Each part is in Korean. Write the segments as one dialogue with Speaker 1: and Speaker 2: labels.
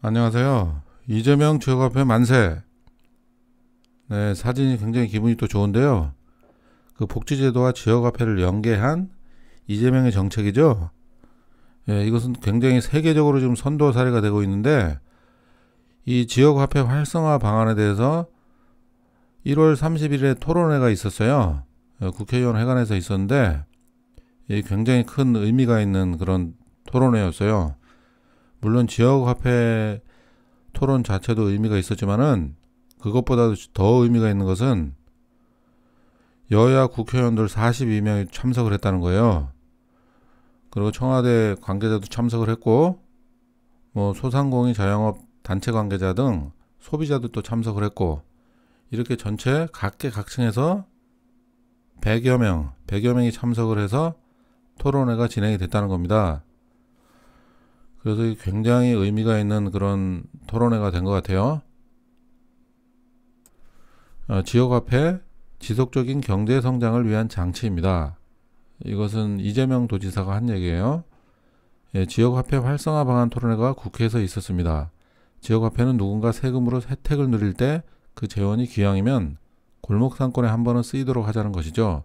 Speaker 1: 안녕하세요. 이재명 지역화폐 만세. 네, 사진이 굉장히 기분이 또 좋은데요. 그 복지제도와 지역화폐를 연계한 이재명의 정책이죠. 예, 이것은 굉장히 세계적으로 지금 선도 사례가 되고 있는데, 이 지역화폐 활성화 방안에 대해서 1월 30일에 토론회가 있었어요. 국회의원 회관에서 있었는데, 굉장히 큰 의미가 있는 그런 토론회였어요. 물론 지역화폐 토론 자체도 의미가 있었지만은, 그것보다도 더 의미가 있는 것은 여야 국회의원들 42명이 참석을 했다는 거예요. 그리고 청와대 관계자도 참석을 했고, 뭐 소상공인 자영업 단체 관계자 등 소비자도 또 참석을 했고, 이렇게 전체 각계각층에서 100여 명이 참석을 해서 토론회가 진행이 됐다는 겁니다. 그래서 굉장히 의미가 있는 그런 토론회가 된 것 같아요. 지역화폐 지속적인 경제 성장을 위한 장치입니다. 이것은 이재명 도지사가 한 얘기예요. 지역화폐 활성화 방안 토론회가 국회에서 있었습니다. 지역화폐는 누군가 세금으로 혜택을 누릴 때 그 재원이 기왕이면 골목 상권에 한 번은 쓰이도록 하자는 것이죠.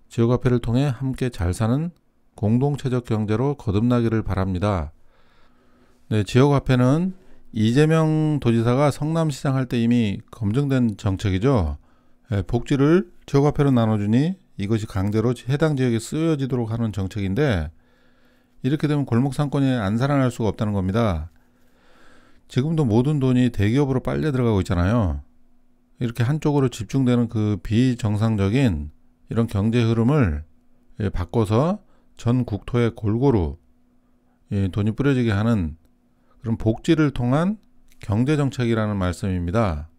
Speaker 1: 지역화폐를 통해 함께 잘 사는 공동체적 경제로 거듭나기를 바랍니다. 네, 지역화폐는 이재명 도지사가 성남시장 할 때 이미 검증된 정책이죠. 복지를 지역화폐로 나눠주니 이것이 강제로 해당 지역에 쓰여지도록 하는 정책인데, 이렇게 되면 골목 상권이 안 살아날 수가 없다는 겁니다. 지금도 모든 돈이 대기업으로 빨려 들어가고 있잖아요. 이렇게 한쪽으로 집중되는 그 비정상적인 이런 경제 흐름을 바꿔서 전 국토에 골고루 돈이 뿌려지게 하는 그런 복지를 통한 경제정책이라는 말씀입니다.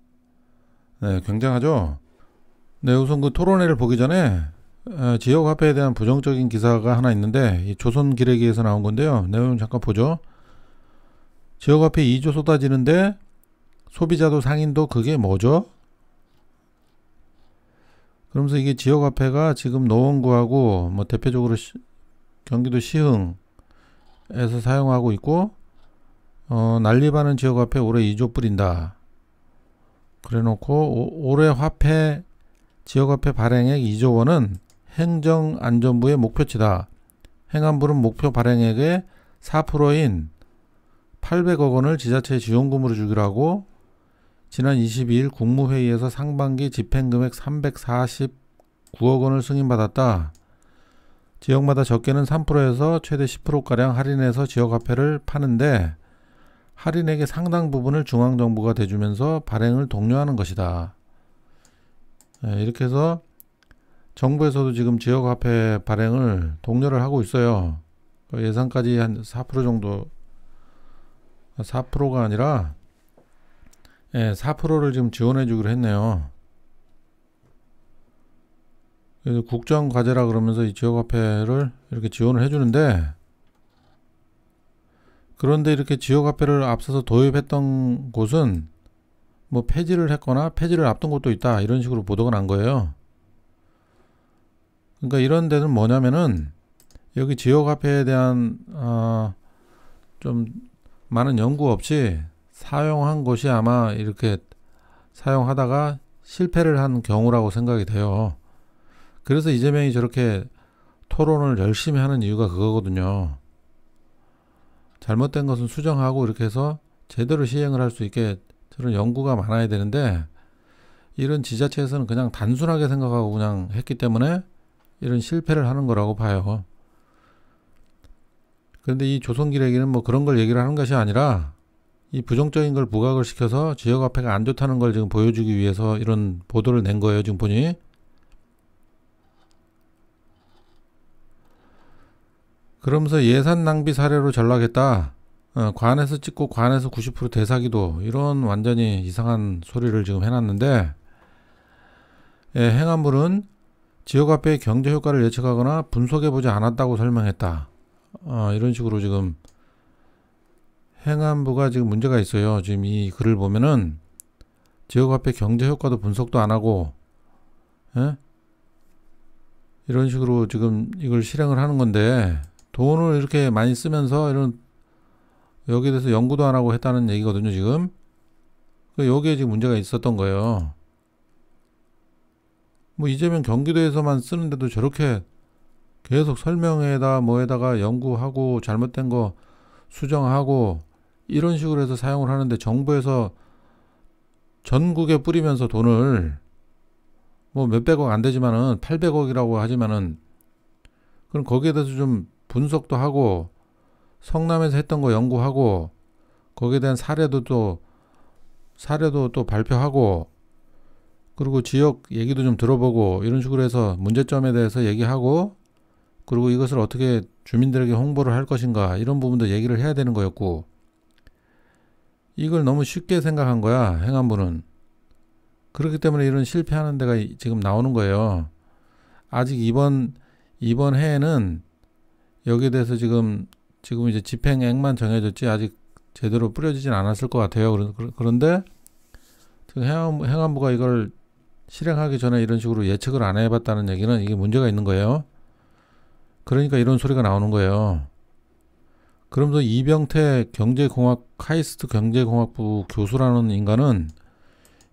Speaker 1: 네, 굉장하죠? 네, 우선 그 토론회를 보기 전에 지역화폐에 대한 부정적인 기사가 하나 있는데, 이 조선기레기에서 나온 건데요. 내용 잠깐 보죠. 지역화폐 2조 쏟아지는데 소비자도 상인도 그게 뭐죠? 그러면서 이게 지역화폐가 지금 노원구하고 뭐 대표적으로 경기도 시흥에서 사용하고 있고, 난리반은 지역화폐 올해 2조 뿌린다. 그래놓고 올해 화폐 지역화폐 발행액 2조 원은 행정안전부의 목표치다. 행안부는 목표 발행액의 4%인 800억 원을 지자체 지원금으로 주기로 하고, 지난 22일 국무회의에서 상반기 집행금액 349억 원을 승인받았다. 지역마다 적게는 3%에서 최대 10%가량 할인해서 지역화폐를 파는데, 할인액의 상당 부분을 중앙정부가 대주면서 발행을 독려하는 것이다. 이렇게 해서 정부에서도 지금 지역화폐 발행을 독려를 하고 있어요. 예산까지 한 4% 정도, 4%가 아니라 4%를 지금 지원해 주기로 했네요. 그래서 국정과제라 그러면서 이 지역화폐를 이렇게 지원을 해주는데, 그런데 이렇게 지역화폐를 앞서서 도입했던 곳은 뭐 폐지를 했거나 폐지를 앞둔 곳도 있다, 이런 식으로 보도가 난 거예요. 그러니까 이런 데는 뭐냐면은, 여기 지역화폐에 대한 좀 많은 연구 없이 사용한 곳이 아마 이렇게 사용하다가 실패를 한 경우라고 생각이 돼요. 그래서 이재명이 저렇게 토론을 열심히 하는 이유가 그거거든요. 잘못된 것은 수정하고 이렇게 해서 제대로 시행을 할 수 있게 저런 연구가 많아야 되는데, 이런 지자체에서는 그냥 단순하게 생각하고 그냥 했기 때문에 이런 실패를 하는 거라고 봐요. 그런데 이 조선기레기는 뭐 그런 걸 얘기를 하는 것이 아니라, 이 부정적인 걸 부각을 시켜서 지역화폐가 안 좋다는 걸 지금 보여주기 위해서 이런 보도를 낸 거예요, 지금 보니. 그러면서 예산 낭비 사례로 전락했다. 관에서 찍고 관에서 90% 대사기도, 이런 완전히 이상한 소리를 지금 해놨는데, 행안부는 지역화폐의 경제 효과를 예측하거나 분석해보지 않았다고 설명했다. 이런 식으로 지금 행안부가 지금 문제가 있어요. 지금 이 글을 보면은 지역화폐 경제 효과도 분석도 안 하고, 이런 식으로 지금 이걸 실행을 하는 건데, 돈을 이렇게 많이 쓰면서 이런 여기에 대해서 연구도 안 하고 했다는 얘기거든요, 지금. 여기에 지금 문제가 있었던 거예요. 뭐 이재명 경기도에서만 쓰는데도 저렇게 계속 설명회에다 뭐에다가 연구하고 잘못된 거 수정하고 이런 식으로 해서 사용을 하는데, 정부에서 전국에 뿌리면서 돈을 뭐 몇백억 안 되지만은 800억이라고 하지만은, 그럼 거기에 대해서 좀 분석도 하고 성남에서 했던 거 연구하고 거기에 대한 사례도 또 발표하고, 그리고 지역 얘기도 좀 들어보고 이런 식으로 해서 문제점에 대해서 얘기하고, 그리고 이것을 어떻게 주민들에게 홍보를 할 것인가 이런 부분도 얘기를 해야 되는 거였고, 이걸 너무 쉽게 생각한 거야, 행안부는. 그렇기 때문에 이런 실패하는 데가 지금 나오는 거예요. 아직 이번 해에는 여기에 대해서 지금 이제 집행액만 정해졌지 아직 제대로 뿌려지진 않았을 것 같아요. 그런데 지금 행안부가 이걸 실행하기 전에 이런 식으로 예측을 안 해봤다는 얘기는 이게 문제가 있는 거예요. 그러니까 이런 소리가 나오는 거예요. 그러면서 이병태 카이스트 경제공학부 교수라는 인간은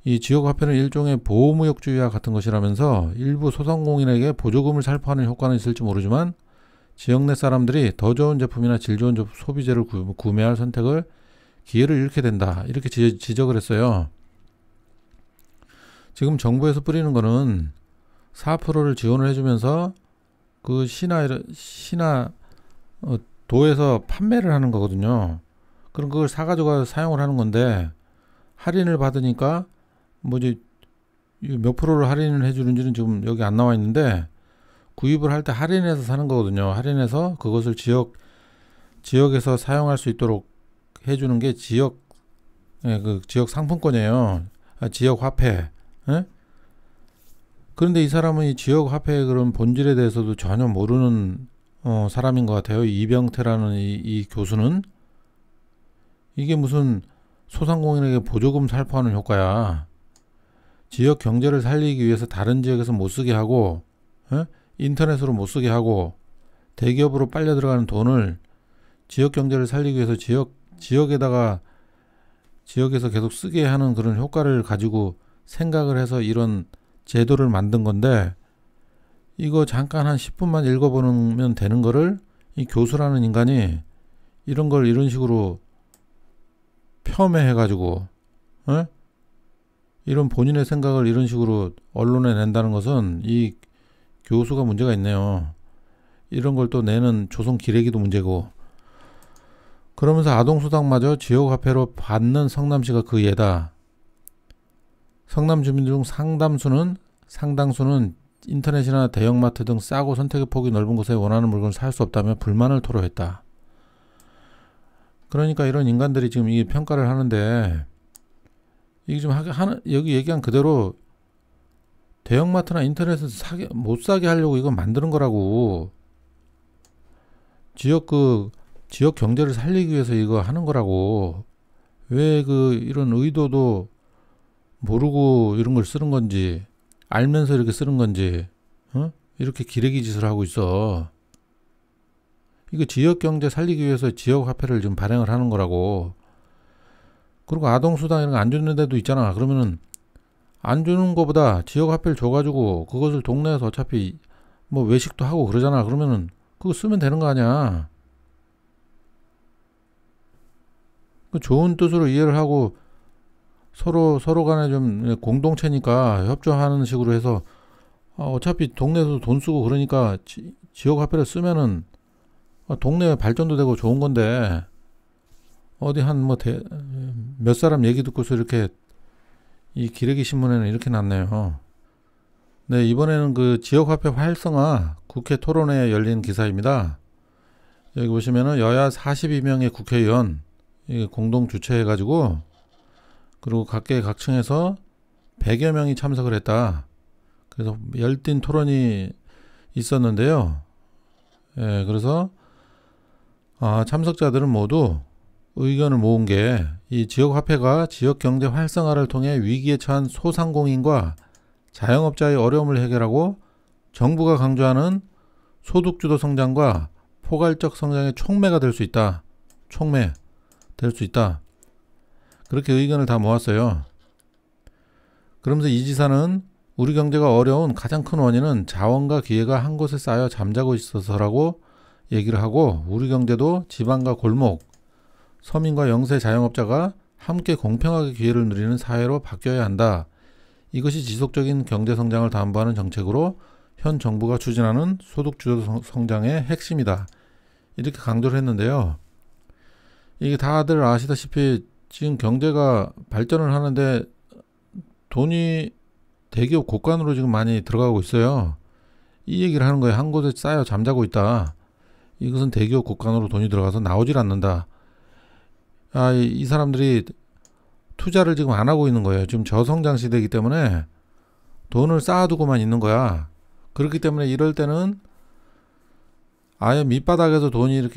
Speaker 1: 이 지역화폐는 일종의 보호무역주의와 같은 것이라면서 일부 소상공인에게 보조금을 살포하는 효과는 있을지 모르지만 지역 내 사람들이 더 좋은 제품이나 질 좋은 소비재를 구매할 기회를 잃게 된다, 이렇게 지적을 했어요. 지금 정부에서 뿌리는 거는 4%를 지원을 해주면서 그 도에서 판매를 하는 거거든요. 그럼 그걸 사가지고 사용을 하는 건데, 할인을 받으니까 뭐지 몇 프로를 할인을 해주는지는 지금 여기 안 나와 있는데, 구입을 할 때 할인해서 사는 거거든요. 할인해서 그것을 지역에서 사용할 수 있도록 해주는 게 지역 상품권이에요. 지역 화폐. 예? 그런데 이 사람은 이 지역 화폐의 그런 본질에 대해서도 전혀 모르는 사람인 것 같아요. 이병태라는 이 교수는. 이게 무슨 소상공인에게 보조금 살포하는 효과야. 지역 경제를 살리기 위해서 다른 지역에서 못 쓰게 하고, 인터넷으로 못 쓰게 하고, 대기업으로 빨려 들어가는 돈을 지역 경제를 살리기 위해서 지역에서 계속 쓰게 하는 그런 효과를 가지고 생각을 해서 이런 제도를 만든 건데, 이거 잠깐 한 10분만 읽어보면 되는 거를 이 교수라는 인간이 이런 걸 이런 식으로 폄훼해가지고, 이런 본인의 생각을 이런 식으로 언론에 낸다는 것은 이 교수가 문제가 있네요. 이런 걸 또 내는 조선 기레기도 문제고. 그러면서 아동수당마저 지역화폐로 받는 성남시가 그 예다. 성남 주민들 중 상당수는 인터넷이나 대형마트 등 싸고 선택의 폭이 넓은 곳에 원하는 물건을 살 수 없다며 불만을 토로했다. 그러니까 이런 인간들이 지금 이 평가를 하는데, 이게 좀 여기 얘기한 그대로 대형마트나 인터넷에서 못 사게 하려고 이거 만드는 거라고. 지역 경제를 살리기 위해서 이거 하는 거라고. 왜 이런 의도도 모르고 이런 걸 쓰는 건지, 알면서 이렇게 쓰는 건지, 이렇게 기레기 짓을 하고 있어. 이거 지역 경제 살리기 위해서 지역 화폐를 지금 발행을 하는 거라고. 그리고 아동수당 이런 거 안 주는 데도 있잖아. 그러면은 안 주는 거보다 지역 화폐를 줘가지고 그것을 동네에서 어차피 뭐 외식도 하고 그러잖아. 그러면은 그거 쓰면 되는 거 아니야. 그 좋은 뜻으로 이해를 하고 서로 간에 좀 공동체니까 협조하는 식으로 해서, 어차피 동네에서 돈 쓰고 그러니까 지역 화폐를 쓰면은 동네 발전도 되고 좋은 건데, 어디 몇 사람 얘기 듣고서 이렇게 이 기레기 신문에는 이렇게 났네요. 네, 이번에는 그 지역화폐 활성화 국회 토론회에 열린 기사입니다. 여기 보시면은 여야 42명의 국회의원 공동 주최해가지고, 그리고 각계각층에서 100여 명이 참석을 했다. 그래서 열띤 토론이 있었는데요. 예, 그래서 참석자들은 모두 의견을 모은 게, 이 지역화폐가 지역경제 활성화를 통해 위기에 처한 소상공인과 자영업자의 어려움을 해결하고 정부가 강조하는 소득주도 성장과 포괄적 성장의 촉매가 될 수 있다. 촉매. 될 수 있다. 그렇게 의견을 다 모았어요. 그러면서 이 지사는 우리 경제가 어려운 가장 큰 원인은 자원과 기회가 한 곳에 쌓여 잠자고 있어서라고 얘기를 하고, 우리 경제도 지방과 골목, 서민과 영세 자영업자가 함께 공평하게 기회를 누리는 사회로 바뀌어야 한다. 이것이 지속적인 경제 성장을 담보하는 정책으로 현 정부가 추진하는 소득주도 성장의 핵심이다. 이렇게 강조를 했는데요. 이게 다들 아시다시피 지금 경제가 발전을 하는데 돈이 대기업 곳간으로 지금 많이 들어가고 있어요. 이 얘기를 하는 거예요. 한 곳에 쌓여 잠자고 있다. 이것은 대기업 곳간으로 돈이 들어가서 나오질 않는다. 이 사람들이 투자를 지금 안 하고 있는 거예요. 지금 저성장 시대이기 때문에 돈을 쌓아두고만 있는 거야. 그렇기 때문에 이럴 때는 아예 밑바닥에서 돈이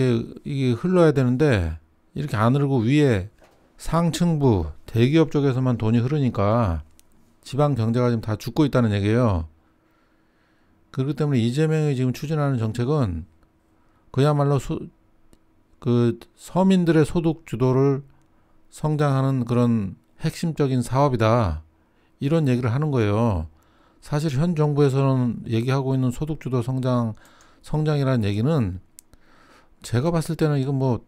Speaker 1: 이게 흘러야 되는데 이렇게 안 흐르고 위에 상층부 대기업 쪽에서만 돈이 흐르니까 지방 경제가 지금 다 죽고 있다는 얘기예요. 그렇기 때문에 이재명이 지금 추진하는 정책은 그야말로 서민들의 소득 주도를 성장하는 그런 핵심적인 사업이다. 이런 얘기를 하는 거예요. 사실 현 정부에서는 얘기하고 있는 소득주도 성장이라는 얘기는 제가 봤을 때는 이건 뭐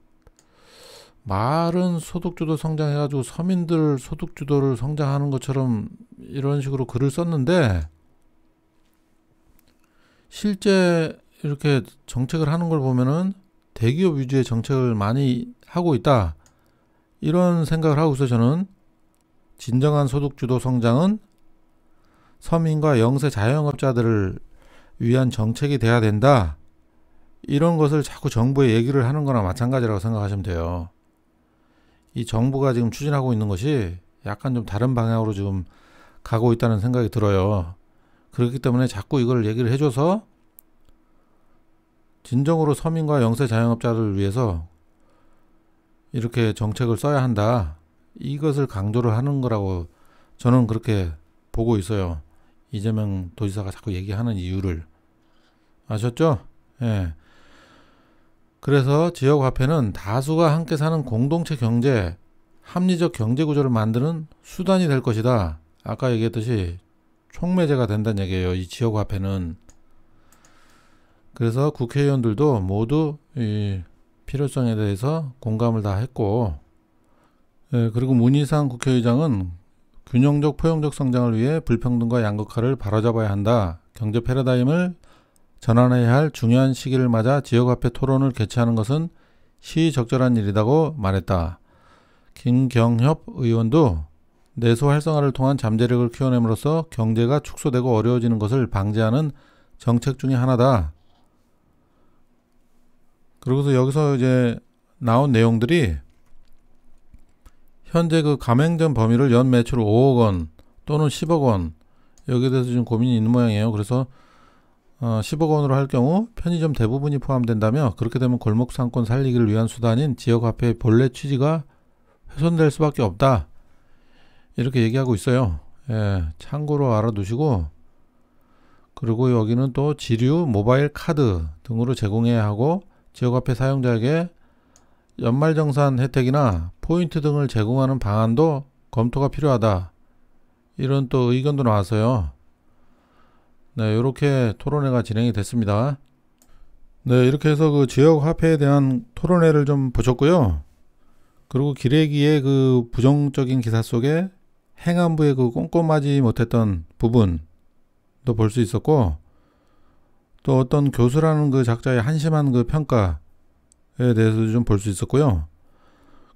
Speaker 1: 말은 소득주도 성장해가지고 서민들 소득주도를 성장하는 것처럼 이런 식으로 글을 썼는데 실제 이렇게 정책을 하는 걸 보면은 대기업 위주의 정책을 많이 하고 있다. 이런 생각을 하고 있어요. 저는 진정한 소득주도 성장은 서민과 영세 자영업자들을 위한 정책이 돼야 된다. 이런 것을 자꾸 정부에 얘기를 하는 거나 마찬가지라고 생각하시면 돼요. 이 정부가 지금 추진하고 있는 것이 약간 좀 다른 방향으로 지금 가고 있다는 생각이 들어요. 그렇기 때문에 자꾸 이걸 얘기를 해줘서 진정으로 서민과 영세 자영업자들을 위해서 이렇게 정책을 써야 한다. 이것을 강조를 하는 거라고 저는 그렇게 보고 있어요. 이재명 도지사가 자꾸 얘기하는 이유를. 아셨죠? 예. 그래서 지역화폐는 다수가 함께 사는 공동체 경제, 합리적 경제 구조를 만드는 수단이 될 것이다. 아까 얘기했듯이 촉매제가 된다는 얘기예요. 이 지역화폐는. 그래서 국회의원들도 모두 이 필요성에 대해서 공감을 다 했고, 그리고 문희상 국회의장은 균형적 포용적 성장을 위해 불평등과 양극화를 바로잡아야 한다. 경제 패러다임을 전환해야 할 중요한 시기를 맞아 지역화폐 토론을 개최하는 것은 시의적절한 일이라고 말했다. 김경협 의원도 내수 활성화를 통한 잠재력을 키워냄으로써 경제가 축소되고 어려워지는 것을 방지하는 정책 중에 하나다. 그러고서 여기서 이제 나온 내용들이 현재 그 가맹점 범위를 연 매출 5억 원 또는 10억 원 여기에 대해서 좀 고민이 있는 모양이에요. 그래서 10억 원으로 할 경우 편의점 대부분이 포함된다며 그렇게 되면 골목 상권 살리기를 위한 수단인 지역화폐의 본래 취지가 훼손될 수밖에 없다. 이렇게 얘기하고 있어요. 예, 참고로 알아두시고, 그리고 여기는 또 지류, 모바일 카드 등으로 제공해야 하고 지역화폐 사용자에게 연말정산 혜택이나 포인트 등을 제공하는 방안도 검토가 필요하다. 이런 또 의견도 나왔어요. 네, 이렇게 토론회가 진행이 됐습니다. 네, 이렇게 해서 그 지역화폐에 대한 토론회를 좀 보셨고요. 그리고 기레기의 그 부정적인 기사 속에 행안부의 그 꼼꼼하지 못했던 부분도 볼 수 있었고, 또 어떤 교수라는 그 작자의 한심한 그 평가에 대해서도 좀 볼 수 있었고요.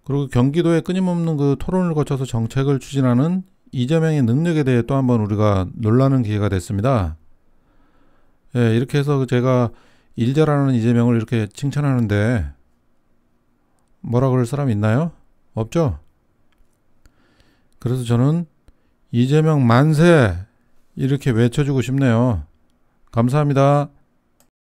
Speaker 1: 그리고 경기도의 끊임없는 그 토론을 거쳐서 정책을 추진하는 이재명의 능력에 대해 또 한번 우리가 놀라는 기회가 됐습니다. 예, 이렇게 해서 제가 일 잘하는 이재명을 이렇게 칭찬하는데 뭐라 그럴 사람 있나요? 없죠? 그래서 저는 이재명 만세! 이렇게 외쳐주고 싶네요. 감사합니다.